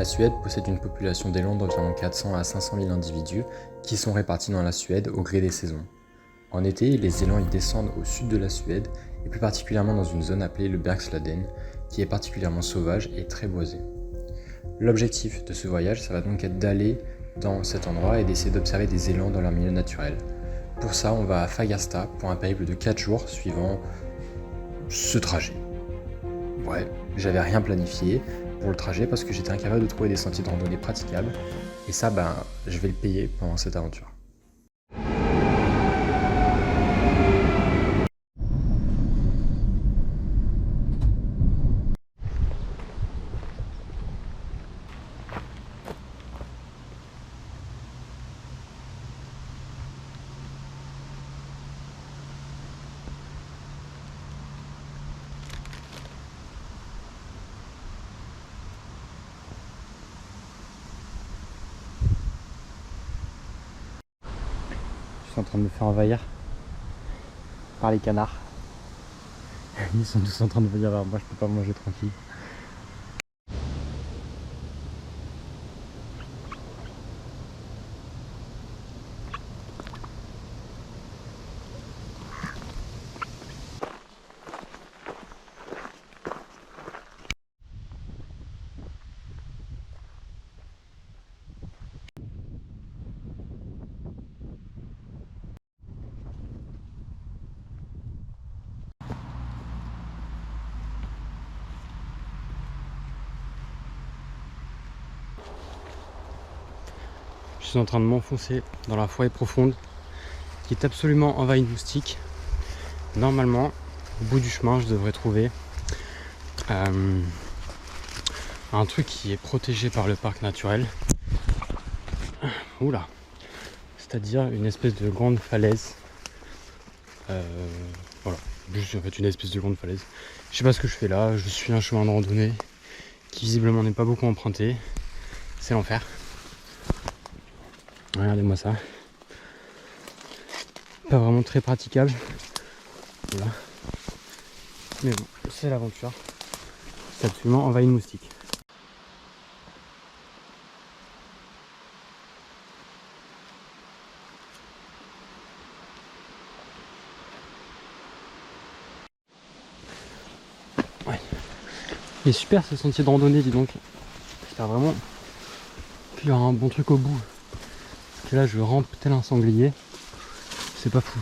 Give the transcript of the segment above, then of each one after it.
La Suède possède une population d'élands d'environ 400 à 500 000 individus qui sont répartis dans la Suède au gré des saisons. En été, les élans y descendent au sud de la Suède et plus particulièrement dans une zone appelée le Bergslagen qui est particulièrement sauvage et très boisée. L'objectif de ce voyage, ça va donc être d'aller dans cet endroit et d'essayer d'observer des élans dans leur milieu naturel. Pour ça, on va à Fagersta pour un périple de 4 jours suivant ce trajet. Ouais, j'avais rien planifié pour le trajet parce que j'étais incapable de trouver des sentiers de randonnée praticables et ça, je vais le payer pendant cette aventure. Je suis en train de me faire envahir par les canards. Ils sont tous en train de venir vers moi, je peux pas manger tranquille. Je suis en train de m'enfoncer dans la forêt profonde qui est absolument envahie de moustiques. Normalement, au bout du chemin, je devrais trouver un truc qui est protégé par le parc naturel. Oula, c'est-à-dire une espèce de grande falaise. Voilà, juste en fait une espèce de grande falaise. Je sais pas ce que je fais là, je suis un chemin de randonnée qui visiblement n'est pas beaucoup emprunté. C'est l'enfer. Regardez-moi ça. Pas vraiment très praticable. Voilà. Mais bon, c'est l'aventure. C'est absolument envahi de moustiques. Ouais. Il est super ce sentier de randonnée, dis donc. J'espère vraiment qu'il y aura un bon truc au bout. Parce que là, je rampe tel un sanglier. C'est pas fou.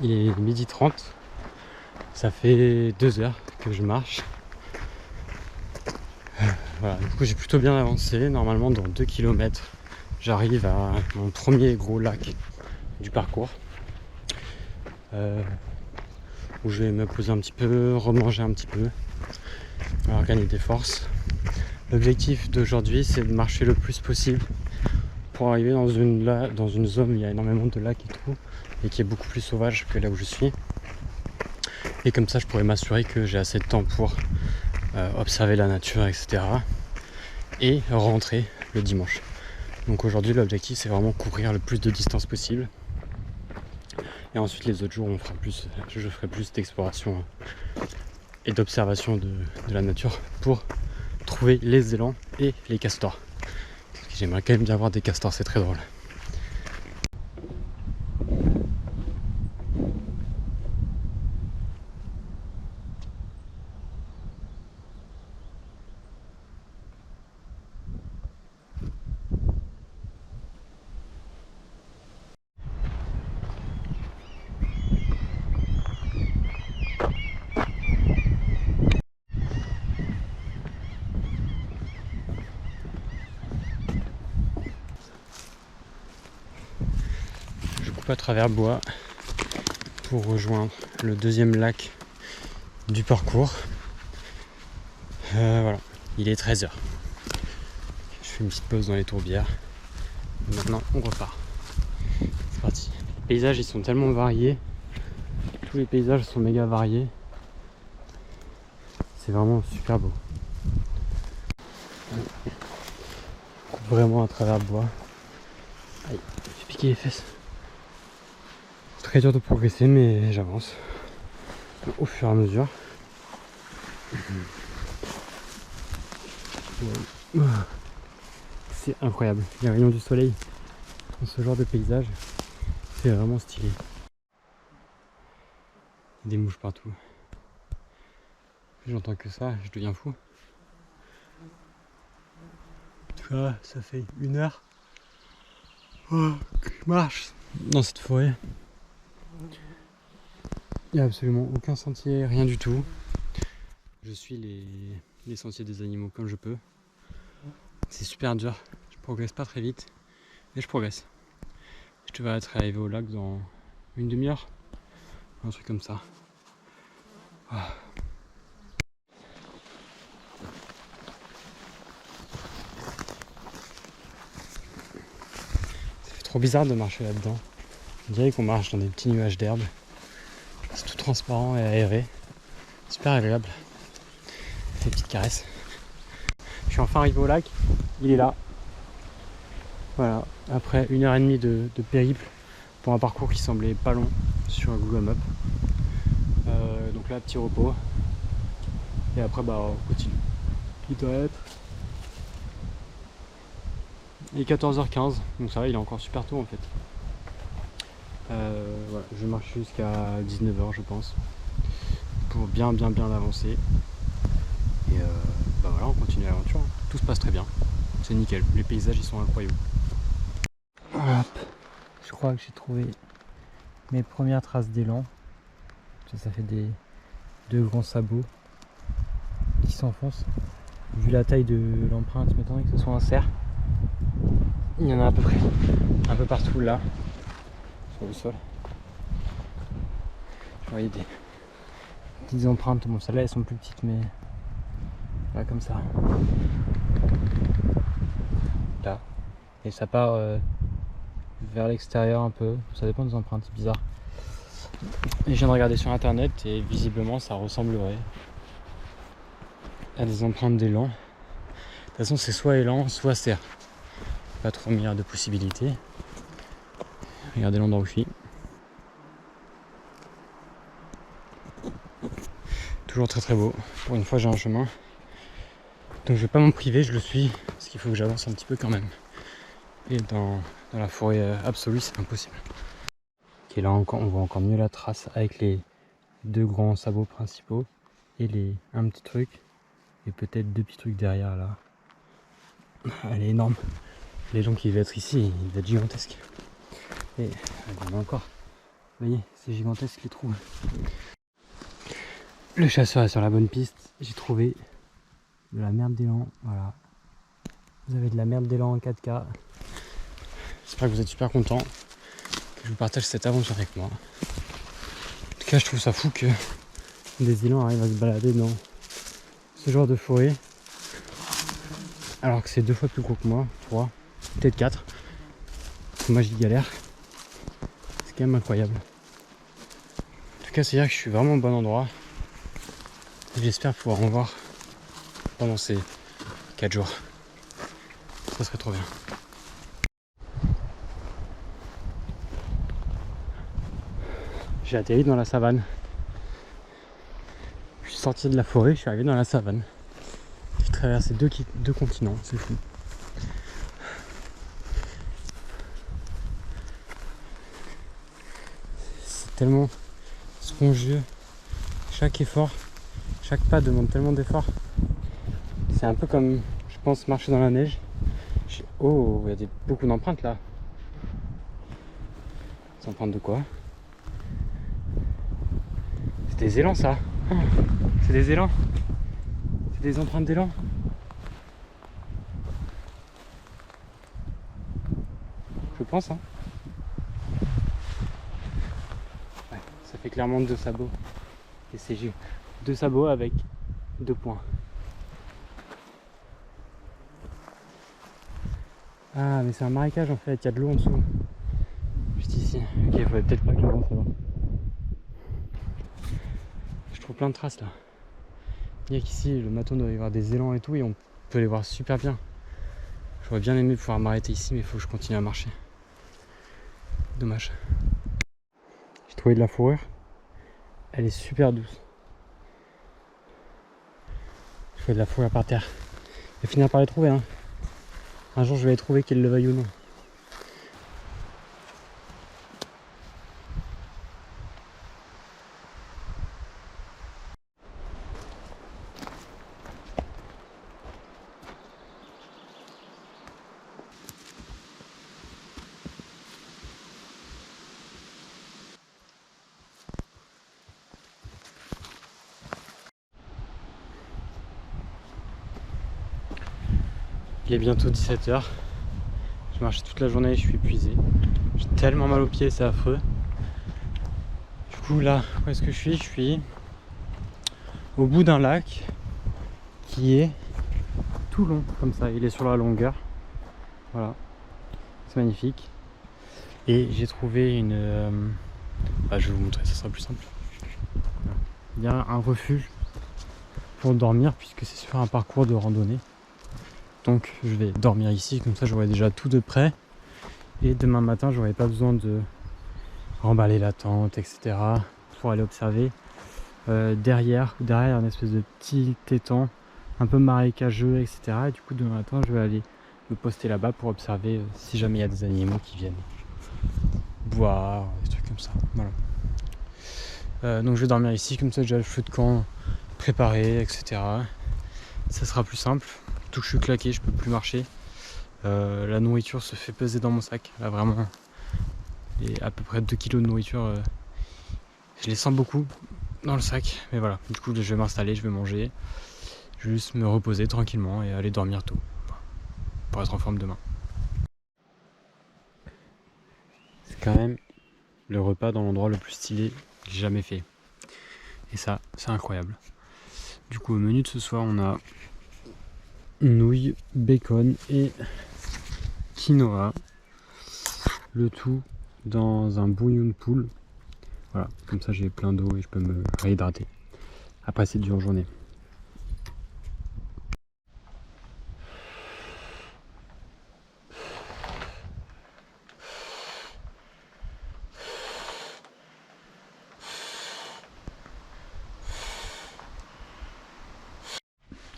Il est 12h30. Ça fait 2 heures que je marche. Voilà, du coup j'ai plutôt bien avancé. Normalement dans 2 km, j'arrive à mon premier gros lac du parcours. Où je vais me poser un petit peu, remanger un petit peu, regagner des forces. L'objectif d'aujourd'hui, c'est de marcher le plus possible pour arriver dans une zone où il y a énormément de lacs et tout, et qui est beaucoup plus sauvage que là où je suis. Et comme ça, je pourrais m'assurer que j'ai assez de temps pour observer la nature, etc. et rentrer le dimanche. Donc aujourd'hui, l'objectif, c'est vraiment couvrir le plus de distance possible. Et ensuite, les autres jours, je ferai plus d'exploration et d'observation de la nature pour trouver les élans et les castors. Parce que j'aimerais quand même bien voir des castors, c'est très drôle. À travers bois pour rejoindre le deuxième lac du parcours. Voilà, il est 13h. Je fais une petite pause dans les tourbières. Maintenant, on repart. C'est parti. Les paysages, ils sont tellement variés. Tous les paysages sont méga variés. C'est vraiment super beau. On coupe vraiment à travers le bois. Aïe, je me suis piqué les fesses. C'est très dur de progresser, mais j'avance au fur et à mesure. C'est incroyable, les rayons du soleil dans ce genre de paysage, c'est vraiment stylé. Il y a des mouches partout. J'entends que ça, je deviens fou. Ça fait 1 heure que je marche dans cette forêt. Il n'y a absolument aucun sentier, rien du tout. Je suis les sentiers des animaux comme je peux. C'est super dur, je progresse pas très vite, mais je progresse. Je devrais être arrivé au lac dans 1 demi-heure, un truc comme ça. Ah. Ça fait trop bizarre de marcher là-dedans. On dirait qu'on marche dans des petits nuages d'herbe. C'est tout transparent et aéré. Super agréable. Des petites caresses. Je suis enfin arrivé au lac. Il est là. Voilà. Après 1h30 de périple pour un parcours qui semblait pas long sur Google Maps. Donc là, petit repos. Et après, on continue. Il doit être... Il est 14h15. Donc ça va, il est encore super tôt en fait. Voilà, je marche jusqu'à 19h je pense pour bien l'avancer et voilà, on continue l'aventure, tout se passe très bien, c'est nickel, les paysages ils sont incroyables. Hop. Je crois que j'ai trouvé mes premières traces d'élan. Ça fait des 2 grands sabots qui s'enfoncent. Vu la taille de l'empreinte, il m'étonnerait que ce soit un cerf. Il y en a à peu près un peu partout là sur le sol. Je voyais des petites empreintes, bon celles-là elles sont plus petites mais là comme ça. Là. Et ça part vers l'extérieur un peu, ça dépend des empreintes, c'est bizarre. Et je viens de regarder sur internet et visiblement ça ressemblerait à des empreintes d'élan. De toute façon c'est soit élan, soit cerf. Pas trop milliards de possibilités. Regardez l'endroit où je suis. Toujours très très beau. Pour une fois j'ai un chemin. Donc je vais pas m'en priver, je le suis. Parce qu'il faut que j'avance un petit peu quand même. Et dans la forêt absolue c'est impossible. Ok, là on voit encore mieux la trace avec les 2 grands sabots principaux. Et un petit truc. Et peut-être 2 petits trucs derrière là. Elle est énorme. L'élan qui va être ici, il va être gigantesque. Et il y en a encore. Vous voyez, c'est gigantesque les trous. Le chasseur est sur la bonne piste. J'ai trouvé de la merde d'élan. Voilà. Vous avez de la merde d'élan en 4K. J'espère que vous êtes super contents que je vous partage cette aventure avec moi. En tout cas, je trouve ça fou que des élans arrivent à se balader dans ce genre de forêt. Alors que c'est 2 fois plus gros que moi, 3, peut-être 4. Parce que moi j'y galère. C'est quand même incroyable. En tout cas, c'est-à-dire que je suis vraiment au bon endroit. J'espère pouvoir en voir pendant ces 4 jours. Ça serait trop bien. J'ai atterri dans la savane. Je suis sorti de la forêt, je suis arrivé dans la savane. J'ai traversé 2 continents, c'est fou. C'est tellement spongieux. Chaque effort, chaque pas demande tellement d'efforts. C'est un peu comme, je pense, marcher dans la neige. Oh, il y a beaucoup d'empreintes là. Des empreintes de quoi? C'est des élans ça. Oh, c'est des élans. C'est des empreintes d'élan. Je pense hein. Ouais, ça fait clairement 2 sabots. Et c'est 2 sabots avec 2 points. Ah mais c'est un marécage en fait, il y a de l'eau en dessous. Juste ici. Ok, il faudrait peut-être pas que j'avance là-bas. Je trouve plein de traces là. Il y a qu'ici, le matin doit y avoir des élans et tout et on peux les voir super bien. J'aurais bien aimé pouvoir m'arrêter ici, mais il faut que je continue à marcher. Dommage. J'ai trouvé de la fourrure. Elle est super douce. Je fais de la fourrure par terre. Je vais finir par les trouver. Hein. Un jour, je vais les trouver, qu'elle le veuille ou non. Il est bientôt 17h. Je marche toute la journée, je suis épuisé. J'ai tellement mal aux pieds, c'est affreux. Du coup là, où est-ce que je suis? Je suis au bout d'un lac qui est tout long comme ça. Il est sur la longueur. Voilà. C'est magnifique. Et j'ai trouvé une... je vais vous montrer, ça sera plus simple. Il y a un refuge pour dormir puisque c'est sur un parcours de randonnée. Donc je vais dormir ici, comme ça j'aurai déjà tout de près. Et demain matin, j'aurai pas besoin de remballer la tente, etc. pour aller observer. Derrière, il y a une espèce de petit étang un peu marécageux, etc. Et du coup, demain matin, je vais aller me poster là-bas pour observer si jamais il y a des animaux qui viennent boire, des trucs comme ça. Voilà. Donc je vais dormir ici, comme ça j'ai le feu de camp préparé, etc. Ça sera plus simple. Tout que je suis claqué, je peux plus marcher. La nourriture se fait peser dans mon sac. Là vraiment, et à peu près 2 kg de nourriture. Je les sens beaucoup dans le sac. Mais voilà, du coup je vais m'installer, je vais manger. Je vais juste me reposer tranquillement et aller dormir tôt. Pour être en forme demain. C'est quand même le repas dans l'endroit le plus stylé que j'ai jamais fait. Et ça, c'est incroyable. Du coup au menu de ce soir on a nouilles, bacon et quinoa, le tout dans un bouillon de poule. Voilà, comme ça j'ai plein d'eau et je peux me réhydrater après cette dure journée.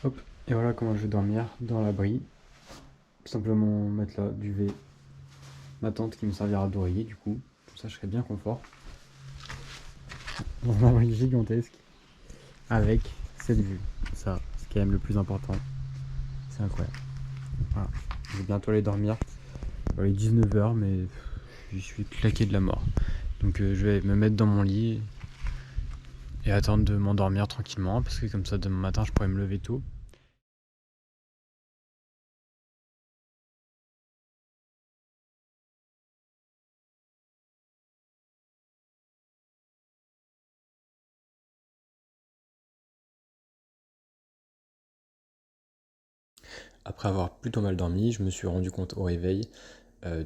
Hop, et voilà comment je vais dormir dans l'abri. Tout simplement mon matelas, duvet, ma tente qui me servira d'oreiller du coup, comme ça je serai bien confort. Dans un abri gigantesque avec cette vue. Ça, c'est quand même le plus important. C'est incroyable. Voilà. Je vais bientôt aller dormir. Il est 19h, mais je suis claqué de la mort. Donc je vais me mettre dans mon lit et attendre de m'endormir tranquillement parce que comme ça demain matin je pourrai me lever tôt. Après avoir plutôt mal dormi, je me suis rendu compte au réveil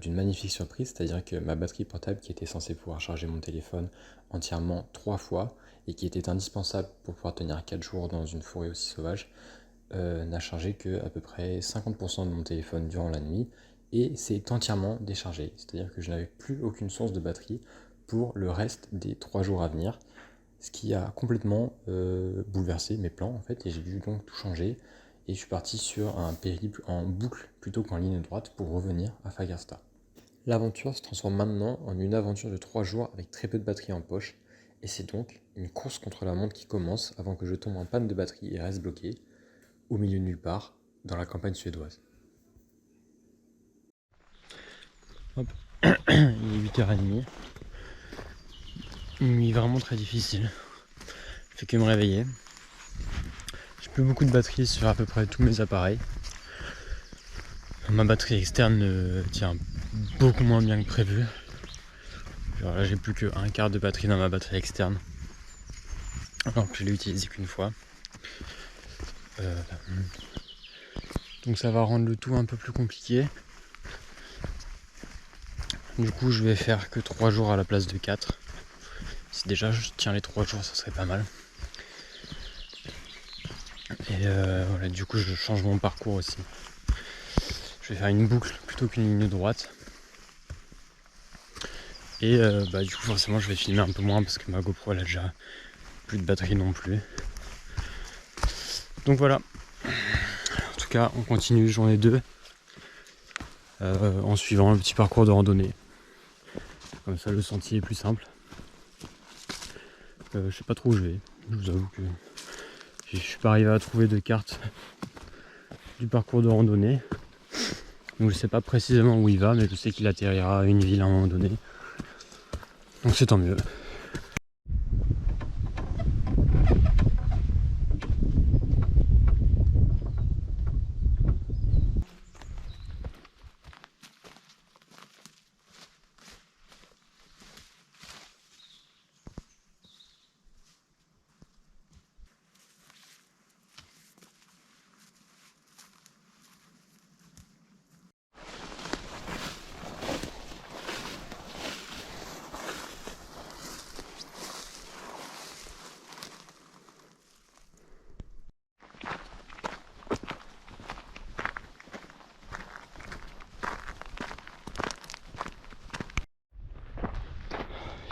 d'une magnifique surprise, c'est-à-dire que ma batterie portable qui était censée pouvoir charger mon téléphone entièrement 3 fois et qui était indispensable pour pouvoir tenir 4 jours dans une forêt aussi sauvage, n'a chargé que à peu près 50% de mon téléphone durant la nuit et s'est entièrement déchargé, c'est-à-dire que je n'avais plus aucune source de batterie pour le reste des 3 jours à venir, ce qui a complètement bouleversé mes plans en fait, et j'ai dû donc tout changer. Et je suis parti sur un périple en boucle plutôt qu'en ligne droite pour revenir à Fagersta. L'aventure se transforme maintenant en une aventure de 3 jours avec très peu de batterie en poche, et c'est donc une course contre la montre qui commence avant que je tombe en panne de batterie et reste bloqué, au milieu de nulle part, dans la campagne suédoise. Hop. Il est 8h30. Une nuit vraiment très difficile. Je fais que me réveiller. J'ai plus beaucoup de batterie sur à peu près tous mes appareils. Ma batterie externe tient beaucoup moins bien que prévu. Genre là j'ai plus que un quart de batterie dans ma batterie externe. Alors que je l'ai utilisé qu'une fois. Donc ça va rendre le tout un peu plus compliqué. Du coup je vais faire que 3 jours à la place de 4. Si déjà je tiens les 3 jours ça serait pas mal. Et voilà, du coup je change mon parcours aussi. Je vais faire une boucle plutôt qu'une ligne droite. Et du coup forcément je vais filmer un peu moins parce que ma GoPro elle a déjà plus de batterie non plus. Donc voilà. En tout cas on continue journée 2 en suivant le petit parcours de randonnée. Comme ça le sentier est plus simple. Je sais pas trop où je vais. Je vous avoue que je suis pas arrivé à trouver de carte du parcours de randonnée. Donc je sais pas précisément où il va, mais je sais qu'il atterrira à une ville à un moment donné. Donc c'est tant mieux.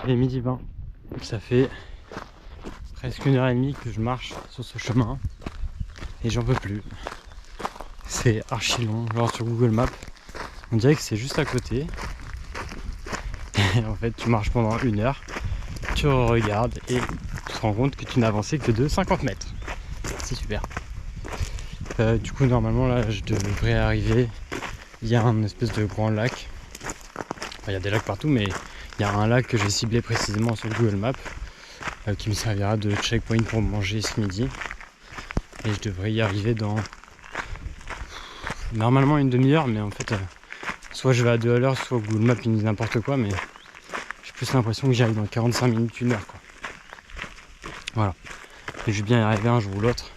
Il est midi 20. Ça fait presque 1h30 que je marche sur ce chemin et j'en peux plus. C'est archi long, genre sur Google Maps. On dirait que c'est juste à côté. Et en fait tu marches pendant 1 heure, tu regardes et tu te rends compte que tu n'as avancé que de 50 mètres. C'est super. Du coup normalement là je devrais arriver. Il y a un espèce de grand lac. Enfin, il y a des lacs partout mais il y a un lac que j'ai ciblé précisément sur Google Maps qui me servira de checkpoint pour manger ce midi. Et je devrais y arriver dans normalement une demi-heure, mais en fait soit je vais à 2 à l'heure, soit Google Maps il me dit n'importe quoi, mais j'ai plus l'impression que j'y arrive dans 45 minutes, 1 heure quoi. Voilà. Et je vais bien y arriver un jour ou l'autre.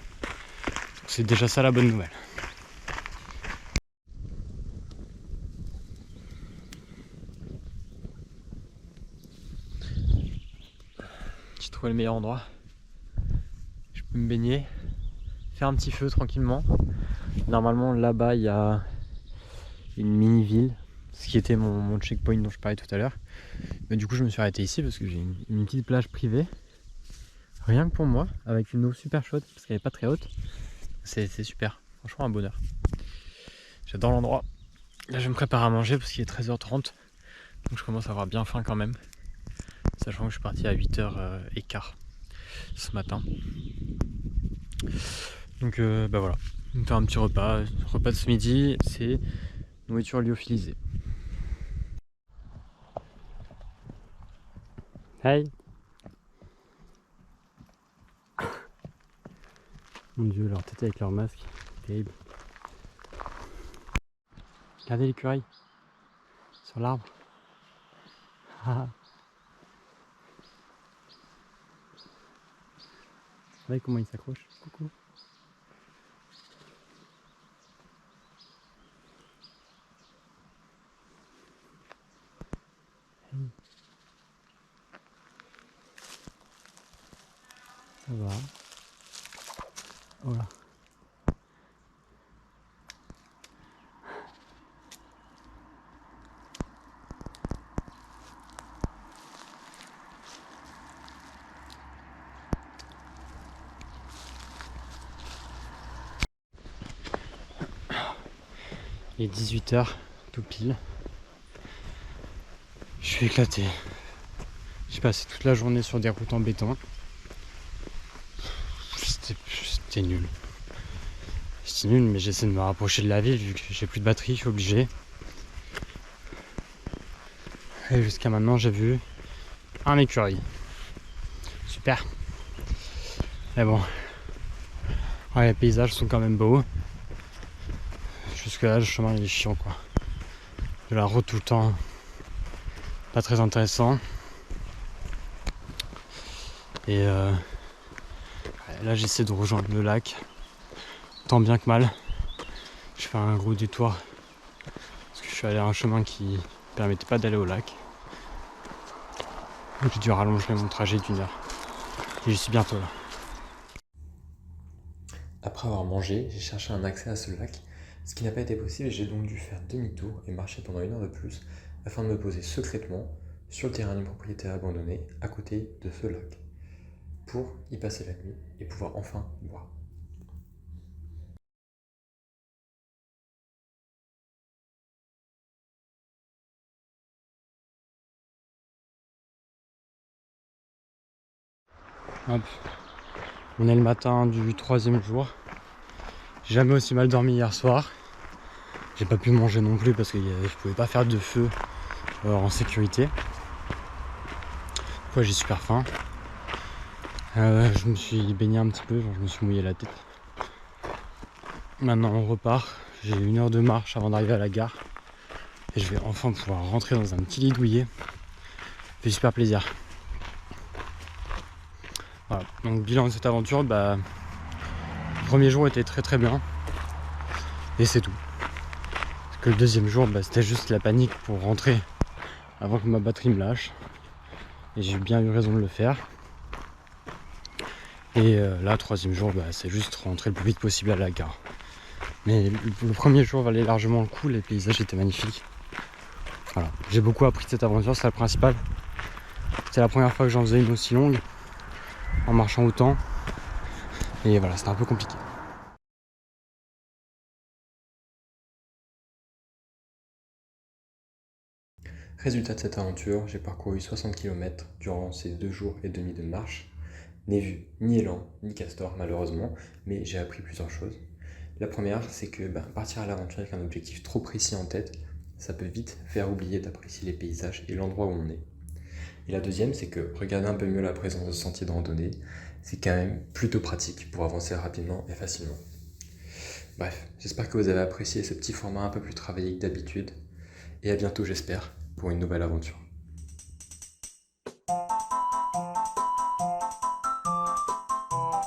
C'est déjà ça la bonne nouvelle. J'ai trouvé le meilleur endroit. Je peux me baigner, faire un petit feu tranquillement. Normalement là-bas il y a une mini-ville, ce qui était mon checkpoint dont je parlais tout à l'heure. Mais du coup je me suis arrêté ici parce que j'ai une petite plage privée. Rien que pour moi, avec une eau super chaude parce qu'elle n'est pas très haute. C'est super, franchement un bonheur. J'adore l'endroit. Là je me prépare à manger parce qu'il est 13h30. Donc je commence à avoir bien faim quand même. Sachant que je suis parti à 8h15 ce matin. Donc voilà, on va faire un petit repas. Le repas de ce midi, c'est nourriture lyophilisée. Hey. Mon dieu, leur tête avec leur masque, terrible. Regardez l'écureuil sur l'arbre. Vous voyez comment il s'accroche. Coucou. Hey. Ça va. Voilà. Il est 18h, tout pile. Je suis éclaté. J'ai passé toute la journée sur des routes en béton. C'était nul. C'était nul, mais j'essaie de me rapprocher de la ville vu que j'ai plus de batterie, je suis obligé. Et jusqu'à maintenant, j'ai vu un écureuil. Super. Mais bon, ouais, les paysages sont quand même beaux. Jusque là, le chemin il est chiant quoi. De la route tout le temps, pas très intéressant. Et là, j'essaie de rejoindre le lac, tant bien que mal. Je fais un gros détour parce que je suis allé à un chemin qui permettait pas d'aller au lac. Donc j'ai dû rallonger mon trajet d'1 heure. Et j'y suis bientôt là. Après avoir mangé, j'ai cherché un accès à ce lac, ce qui n'a pas été possible et j'ai donc dû faire demi-tour et marcher pendant 1 heure de plus afin de me poser secrètement sur le terrain d'une propriété abandonnée à côté de ce lac pour y passer la nuit et pouvoir enfin boire. Hop. On est le matin du 3e jour. J'ai jamais aussi mal dormi hier soir. J'ai pas pu manger non plus parce que je pouvais pas faire de feu en sécurité. Des fois j'ai super faim. Je me suis baigné un petit peu, genre je me suis mouillé la tête. Maintenant on repart. J'ai 1 heure de marche avant d'arriver à la gare. Et je vais enfin pouvoir rentrer dans un petit lit douillet. Ça fait super plaisir. Voilà. Donc bilan de cette aventure, le premier jour était très bien. Et c'est tout. Parce que le 2e jour, c'était juste la panique pour rentrer avant que ma batterie me lâche. Et j'ai bien eu raison de le faire. Et là, 3e jour, c'est juste rentrer le plus vite possible à la gare. Mais le premier jour valait largement le coup, les paysages étaient magnifiques. Voilà. J'ai beaucoup appris de cette aventure, c'est le principal. C'était la première fois que j'en faisais une aussi longue, en marchant autant. Et voilà, c'était un peu compliqué. Résultat de cette aventure, j'ai parcouru 60 km durant ces 2 jours et demi de marche. N'ai vu ni élan, ni castor malheureusement, mais j'ai appris plusieurs choses. La première, c'est que partir à l'aventure avec un objectif trop précis en tête, ça peut vite faire oublier d'apprécier les paysages et l'endroit où on est. Et la deuxième, c'est que regarder un peu mieux la présence de sentiers de randonnée, c'est quand même plutôt pratique pour avancer rapidement et facilement. Bref, j'espère que vous avez apprécié ce petit format un peu plus travaillé que d'habitude, et à bientôt j'espère pour une nouvelle aventure.